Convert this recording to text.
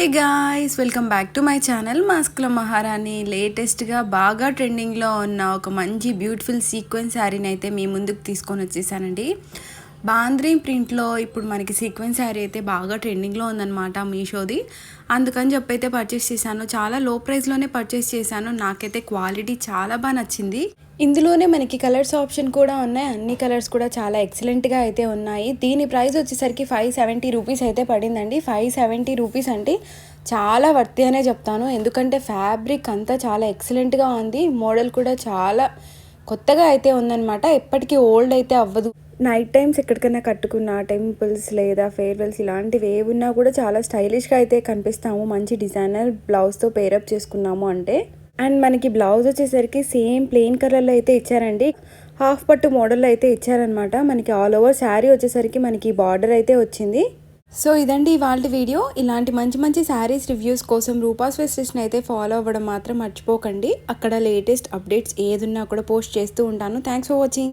Hey guys, welcome back to my channel మాస్కుల మహారాణి. లేటెస్ట్గా బాగా ట్రెండింగ్లో ఉన్న ఒక మంచి బ్యూటిఫుల్ సీక్వెన్స్ శారీని అయితే మీ ముందుకు తీసుకొని వచ్చేసానండి. బాంద్రీ ప్రింట్లో ఇప్పుడు మనకి సీక్వెన్స్ శారీ అయితే బాగా ట్రెండింగ్లో ఉందన్నమాట మీషోది. అందుకని చెప్పి అయితే పర్చేస్ చేశాను. చాలా లో ప్రైస్లోనే పర్చేస్ చేశాను. నాకైతే క్వాలిటీ చాలా బాగా నచ్చింది. ఇందులోనే మనకి కలర్స్ ఆప్షన్ కూడా ఉన్నాయి. అన్ని కలర్స్ కూడా చాలా ఎక్సలెంట్గా అయితే ఉన్నాయి. దీని ప్రైస్ వచ్చేసరికి 570 రూపీస్ అయితే పడిందండి. 570 రూపీస్ అంటే చాలా వర్తి అనే చెప్తాను. ఎందుకంటే ఫ్యాబ్రిక్ అంతా చాలా ఎక్సలెంట్గా ఉంది. మోడల్ కూడా చాలా కొత్తగా అయితే ఉందన్నమాట. ఎప్పటికీ ఓల్డ్ అయితే అవ్వదు. నైట్ టైమ్స్ ఎక్కడికైనా కట్టుకున్న టెంపుల్స్ లేదా ఫేర్వెల్స్ ఇలాంటివి ఏమున్నా కూడా చాలా స్టైలిష్గా అయితే కనిపిస్తాము. మంచి డిజైనర్ బ్లౌజ్తో పేరప్ చేసుకున్నాము అంటే. అండ్ మనకి బ్లౌజ్ వచ్చేసరికి సేమ్ ప్లెయిన్ కలర్లో అయితే ఇచ్చారండి. హాఫ్ పట్టు మోడల్లో అయితే ఇచ్చారనమాట. మనకి ఆల్ ఓవర్ శారీ వచ్చేసరికి మనకి బార్డర్ అయితే వచ్చింది. సో ఇదండి ఇవాళ వీడియో. ఇలాంటి మంచి మంచి శారీస్ రివ్యూస్ కోసం రూపాస్ వెస్టేషన్ అయితే ఫాలో అవ్వడం మాత్రం మర్చిపోకండి. అక్కడ లేటెస్ట్ అప్డేట్స్ ఏదున్నా కూడా పోస్ట్ చేస్తూ ఉంటాను. Thanks for watching.